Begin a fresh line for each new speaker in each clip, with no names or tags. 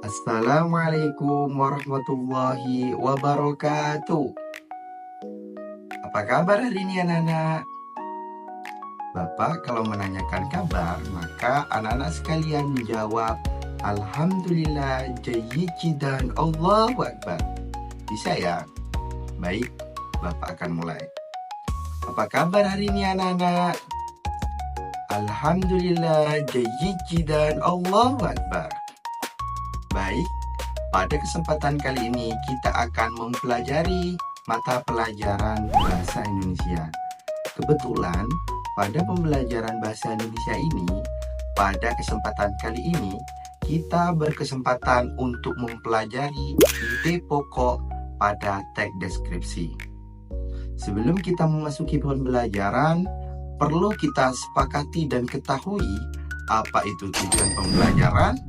Assalamualaikum warahmatullahi wabarakatuh. Apa kabar hari ini anak-anak? Bapak kalau menanyakan kabar, maka anak-anak sekalian menjawab Alhamdulillah, jayyid dan Allahu Akbar. Bisa ya? Baik, Bapak akan mulai. Apa kabar hari ini anak-anak? Alhamdulillah, jayyid dan Allahu Akbar. Baik, pada kesempatan kali ini kita akan mempelajari mata pelajaran Bahasa Indonesia. Kebetulan pada pembelajaran Bahasa Indonesia ini, pada kesempatan kali ini kita berkesempatan untuk mempelajari ide pokok pada teks deskripsi. Sebelum kita memasuki pembelajaran, perlu kita sepakati dan ketahui apa itu tujuan pembelajaran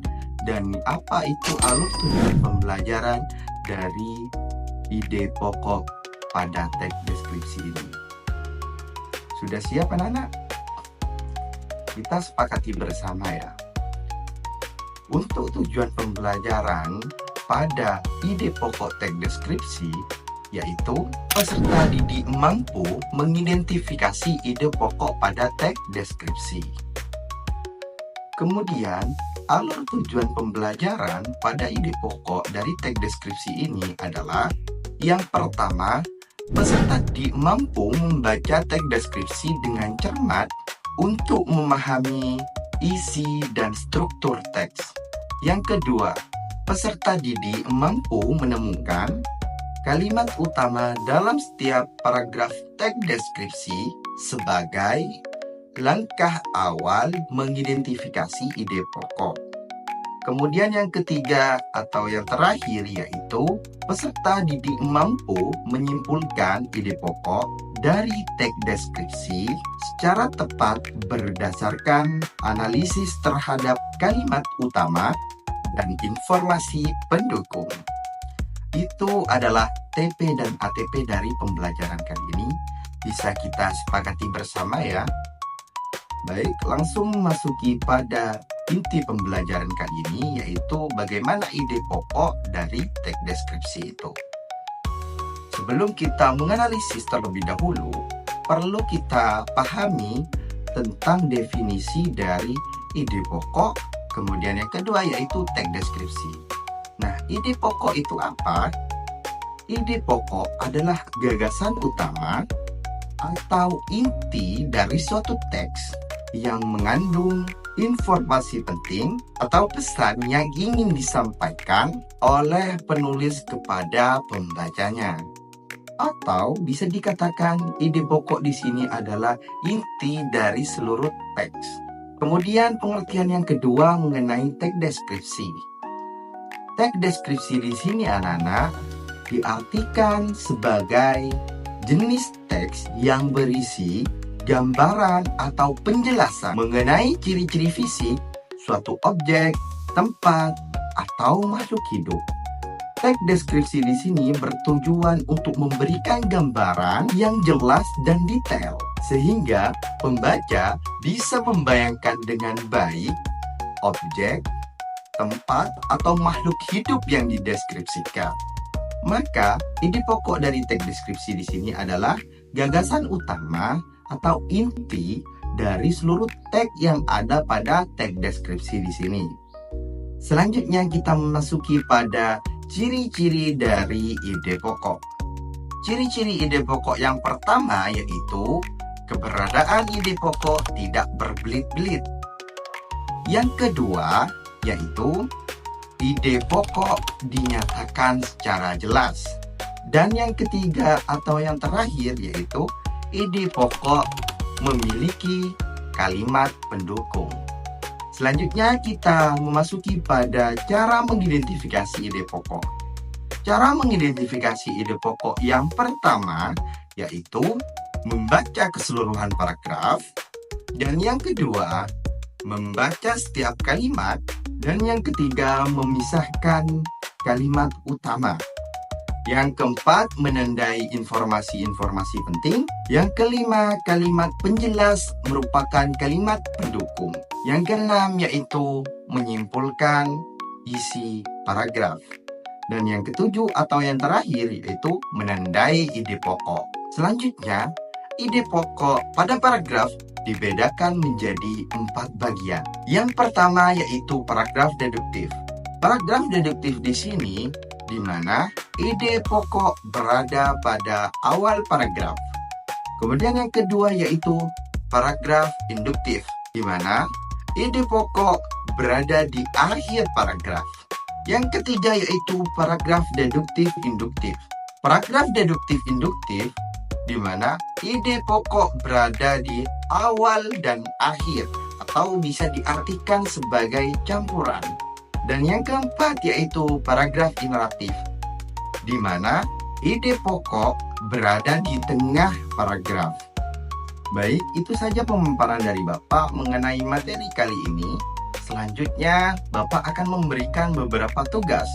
dan apa itu alur tujuan pembelajaran dari ide pokok pada teks deskripsi ini. Sudah siap anak-anak? Kita sepakati bersama ya. Untuk tujuan pembelajaran pada ide pokok teks deskripsi, yaitu peserta didik mampu mengidentifikasi ide pokok pada teks deskripsi. Kemudian, alur tujuan pembelajaran pada ide pokok dari teks deskripsi ini adalah yang pertama, peserta didik mampu membaca teks deskripsi dengan cermat untuk memahami isi dan struktur teks. Yang kedua, peserta didik mampu menemukan kalimat utama dalam setiap paragraf teks deskripsi sebagai langkah awal mengidentifikasi ide pokok. Kemudian yang ketiga atau yang terakhir yaitu peserta didik mampu menyimpulkan ide pokok dari teks deskripsi secara tepat berdasarkan analisis terhadap kalimat utama dan informasi pendukung. Itu adalah TP dan ATP dari pembelajaran kali ini. Bisa kita sepakati bersama ya. Baik, langsung memasuki pada inti pembelajaran kali ini, yaitu bagaimana ide pokok dari teks deskripsi itu. Sebelum kita menganalisis terlebih dahulu, perlu kita pahami tentang definisi dari ide pokok, kemudian yang kedua yaitu teks deskripsi. Nah, ide pokok itu apa? Ide pokok adalah gagasan utama atau inti dari suatu teks yang mengandung informasi penting atau pesan yang ingin disampaikan oleh penulis kepada pembacanya. Atau bisa dikatakan ide pokok di sini adalah inti dari seluruh teks. Kemudian pengertian yang kedua mengenai teks deskripsi. Teks deskripsi di sini anak-anak diartikan sebagai jenis teks yang berisi gambaran atau penjelasan mengenai ciri-ciri fisik suatu objek, tempat, atau makhluk hidup. Teks deskripsi di sini bertujuan untuk memberikan gambaran yang jelas dan detail sehingga pembaca bisa membayangkan dengan baik objek, tempat, atau makhluk hidup yang dideskripsikan. Maka, ide pokok dari teks deskripsi di sini adalah gagasan utama atau inti dari seluruh teks yang ada pada teks deskripsi di sini. Selanjutnya kita memasuki pada ciri-ciri dari ide pokok. Ciri-ciri ide pokok yang pertama yaitu keberadaan ide pokok tidak berbelit-belit. Yang kedua yaitu ide pokok dinyatakan secara jelas. Dan yang ketiga atau yang terakhir yaitu ide pokok memiliki kalimat pendukung. Selanjutnya kita memasuki pada cara mengidentifikasi ide pokok. Cara mengidentifikasi ide pokok yang pertama yaitu membaca keseluruhan paragraf, dan yang kedua membaca setiap kalimat, dan yang ketiga memisahkan kalimat utama. Yang keempat, menandai informasi-informasi penting. Yang kelima, kalimat penjelas merupakan kalimat pendukung. Yang keenam, yaitu menyimpulkan isi paragraf. Dan yang ketujuh atau yang terakhir yaitu menandai ide pokok. Selanjutnya, ide pokok pada paragraf dibedakan menjadi 4 bagian. Yang pertama yaitu paragraf deduktif. Paragraf deduktif di sini di mana ide pokok berada pada awal paragraf. Kemudian yang kedua yaitu paragraf induktif, di mana ide pokok berada di akhir paragraf. Yang ketiga yaitu paragraf deduktif induktif. Paragraf deduktif induktif di mana ide pokok berada di awal dan akhir atau bisa diartikan sebagai campuran. Dan yang keempat yaitu paragraf interaktif, di mana ide pokok berada di tengah paragraf. Baik, itu saja pemaparan dari Bapak mengenai materi kali ini. Selanjutnya, Bapak akan memberikan beberapa tugas.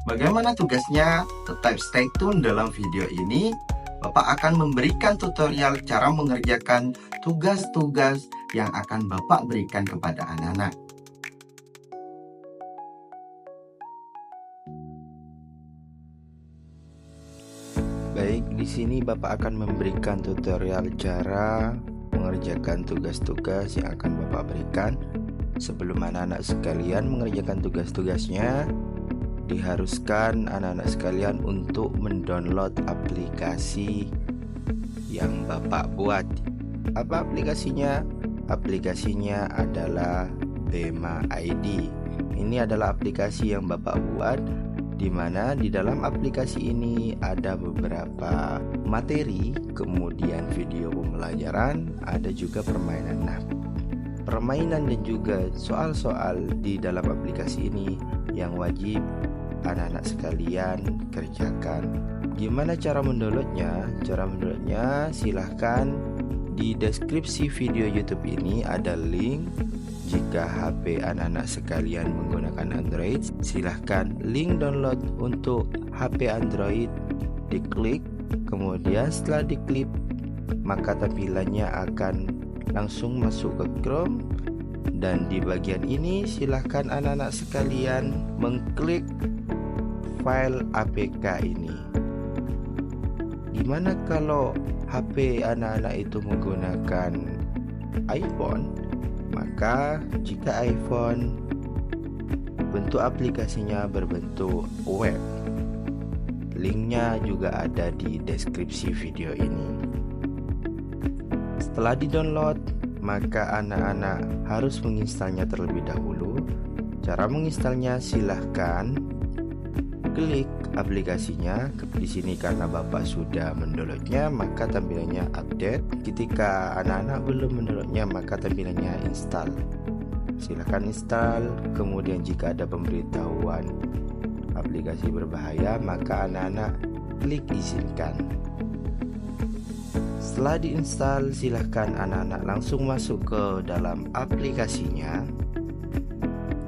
Bagaimana tugasnya? Tetap stay tune dalam video ini. Bapak akan memberikan tutorial cara mengerjakan tugas-tugas yang akan Bapak berikan kepada anak-anak.
Baik, di sini Bapak akan memberikan tutorial cara mengerjakan tugas-tugas yang akan Bapak berikan. Sebelum anak-anak sekalian mengerjakan tugas-tugasnya, diharuskan anak-anak sekalian untuk mendownload aplikasi yang Bapak buat. Apa aplikasinya? Aplikasinya adalah Bema ID. Ini adalah aplikasi yang Bapak buat, di mana di dalam aplikasi ini ada beberapa materi, kemudian video pembelajaran, ada juga permainan. Nah, permainan dan juga soal-soal di dalam aplikasi ini yang wajib anak-anak sekalian kerjakan. Gimana cara mendownloadnya? Cara mendownloadnya silahkan di deskripsi video YouTube ini ada link. Jika HP anak-anak sekalian menggunakan Android, silahkan link download untuk HP Android diklik, kemudian setelah diklik maka tampilannya akan langsung masuk ke Chrome, dan di bagian ini silahkan anak-anak sekalian mengklik file APK ini. Gimana kalau HP anak-anak itu menggunakan iPhone? Maka jika iPhone, bentuk aplikasinya berbentuk web. Linknya juga ada di deskripsi video ini. Setelah di-download, maka anak-anak harus menginstalnya terlebih dahulu. Cara menginstalnya silahkan klik aplikasinya. Di sini karena Bapak sudah mendownloadnya, maka tampilannya update. Ketika anak-anak belum mendownloadnya, maka tampilannya install. Silahkan install. Kemudian jika ada pemberitahuan aplikasi berbahaya, maka anak-anak klik izinkan. Setelah diinstal, silahkan anak-anak langsung masuk ke dalam aplikasinya.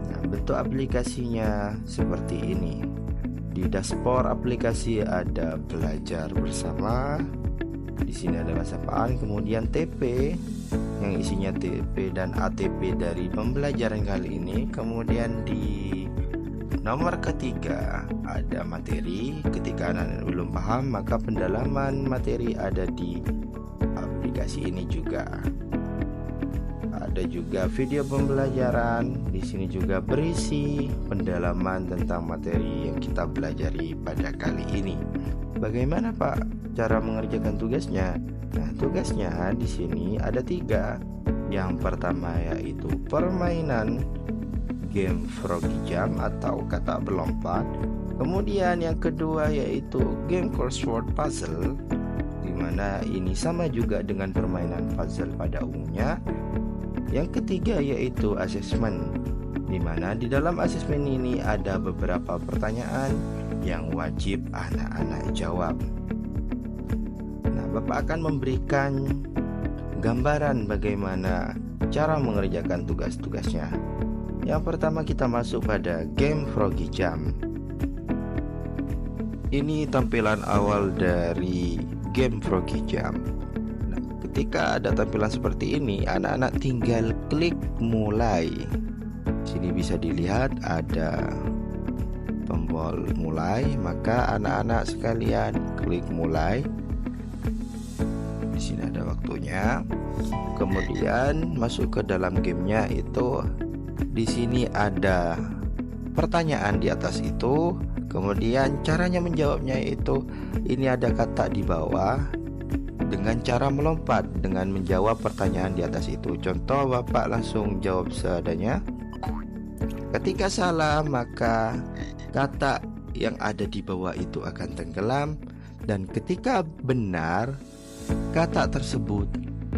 Nah, bentuk aplikasinya seperti ini. Di dashboard aplikasi ada belajar bersama. Di sini adalah sapaan, kemudian TP yang isinya TP dan ATP dari pembelajaran kali ini. Kemudian di nomor ketiga ada materi. Ketika anak-anak belum paham, maka pendalaman materi ada di aplikasi ini juga. Ada juga video pembelajaran. Di sini juga berisi pendalaman tentang materi yang kita pelajari pada kali ini. Bagaimana Pak cara mengerjakan tugasnya? Nah, tugasnya di sini ada 3. Yang pertama yaitu permainan game Froggy Jump atau kata berlompat. Kemudian yang kedua yaitu game crossword puzzle, di mana ini sama juga dengan permainan puzzle pada umumnya. Yang ketiga yaitu asesmen, di mana di dalam asesmen ini ada beberapa pertanyaan yang wajib anak-anak jawab. Nah, Bapak akan memberikan gambaran bagaimana cara mengerjakan tugas-tugasnya. Yang pertama kita masuk pada game Froggy Jump. Ini tampilan awal dari game Froggy Jump. Nah, ketika ada tampilan seperti ini, anak-anak tinggal klik mulai. Sini bisa dilihat ada tombol mulai, maka anak-anak sekalian klik mulai. Di sini ada waktunya. Kemudian masuk ke dalam gamenya itu. Di sini ada pertanyaan di atas itu. Kemudian caranya menjawabnya itu, ini ada kata di bawah dengan cara melompat dengan menjawab pertanyaan di atas itu. Contoh, Bapak langsung jawab seadanya. Ketika salah, maka kata yang ada di bawah itu akan tenggelam, dan ketika benar, kata tersebut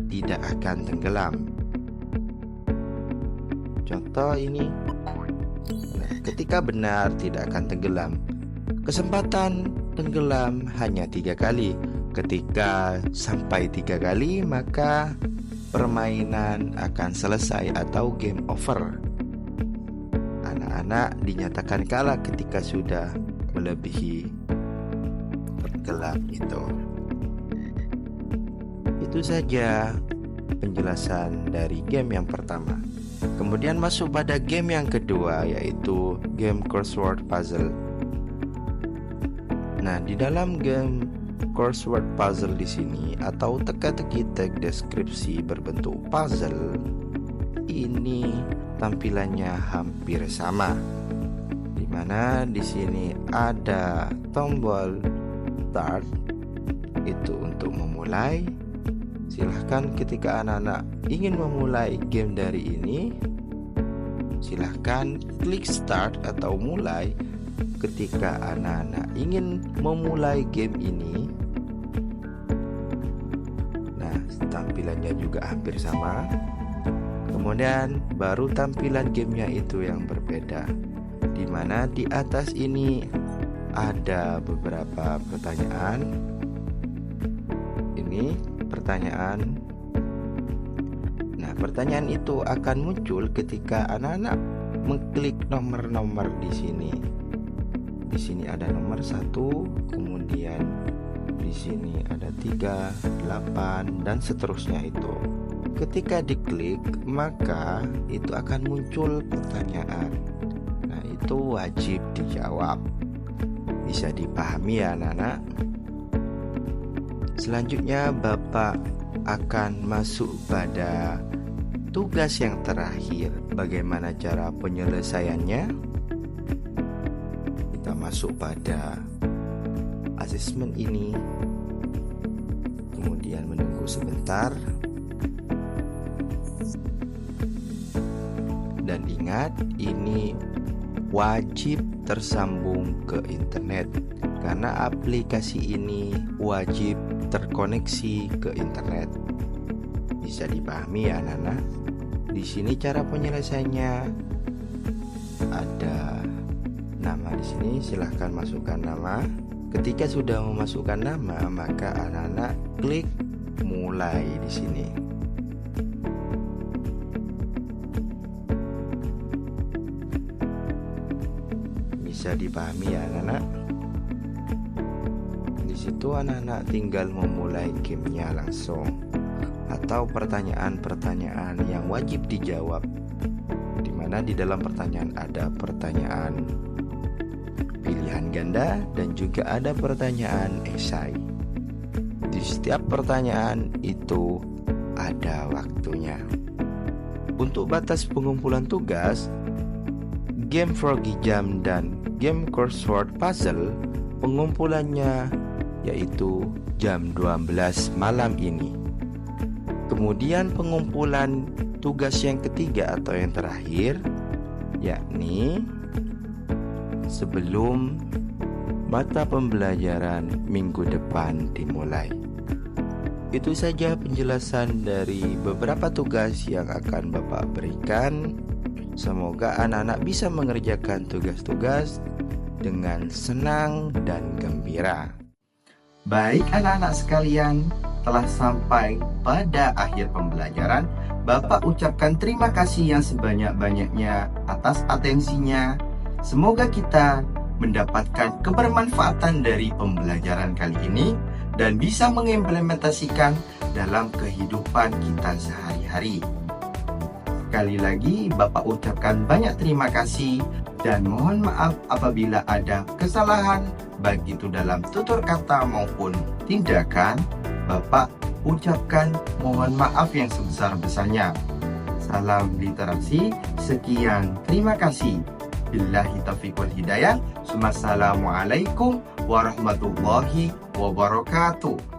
tidak akan tenggelam. Contoh ini. Ketika benar tidak akan tenggelam. Kesempatan tenggelam hanya 3 kali. Ketika sampai 3 kali, maka permainan akan selesai atau game over. Anak-anak dinyatakan kalah ketika sudah melebihi tenggelam itu. Itu saja penjelasan dari game yang pertama. Kemudian masuk pada game yang kedua, yaitu game crossword puzzle. Nah, di dalam game crossword puzzle di sini atau teka-teki teks deskripsi berbentuk puzzle, ini tampilannya hampir sama. Dimana di sini ada tombol start, itu untuk memulai. Silahkan ketika anak-anak ingin memulai game dari ini, silahkan klik start atau mulai. Ketika anak-anak ingin memulai game ini, nah tampilannya juga hampir sama. Kemudian baru tampilan gamenya itu yang berbeda, dimana di atas ini ada beberapa pertanyaan. Ini pertanyaan. Nah, pertanyaan itu akan muncul ketika anak-anak mengklik nomor-nomor di sini. Di sini ada nomor 1, kemudian di sini ada 3, 8 dan seterusnya itu. Ketika diklik, maka itu akan muncul pertanyaan. Nah, itu wajib dijawab. Bisa dipahami ya, anak-anak? Selanjutnya Bapak akan masuk pada tugas yang terakhir. Bagaimana cara penyelesaiannya? Kita masuk pada asesmen ini. Kemudian menunggu sebentar. Dan ingat, ini wajib tersambung ke internet, karena aplikasi ini wajib terkoneksi ke internet. Bisa dipahami ya, anak-anak? Di sini cara penyelesaiannya ada nama di sini. Silahkan masukkan nama. Ketika sudah memasukkan nama, maka anak-anak klik mulai di sini. Bisa dipahami ya, anak-anak? Di situ anak-anak tinggal memulai gamenya langsung, atau pertanyaan-pertanyaan yang wajib dijawab, dimana di dalam pertanyaan ada pertanyaan pilihan ganda dan juga ada pertanyaan esai. Di setiap pertanyaan itu ada waktunya. Untuk batas pengumpulan tugas, game Froggy Jam dan game crossword puzzle pengumpulannya yaitu jam 12 malam ini. Kemudian pengumpulan tugas yang ketiga atau yang terakhir, yakni sebelum mata pembelajaran minggu depan dimulai. Itu saja penjelasan dari beberapa tugas yang akan Bapak berikan. Semoga anak-anak bisa mengerjakan tugas-tugas dengan senang dan gembira.
Baik anak-anak sekalian, telah sampai pada akhir pembelajaran. Bapak ucapkan terima kasih yang sebanyak-banyaknya atas atensinya. Semoga kita mendapatkan kebermanfaatan dari pembelajaran kali ini dan bisa mengimplementasikan dalam kehidupan kita sehari-hari. Sekali lagi Bapak ucapkan banyak terima kasih. Dan mohon maaf apabila ada kesalahan, baik itu dalam tutur kata maupun tindakan. Bapak ucapkan mohon maaf yang sebesar-besarnya. Salam literasi, sekian, terima kasih. Billahi taufiq wal hidayah. Wassalamualaikum warahmatullahi wabarakatuh.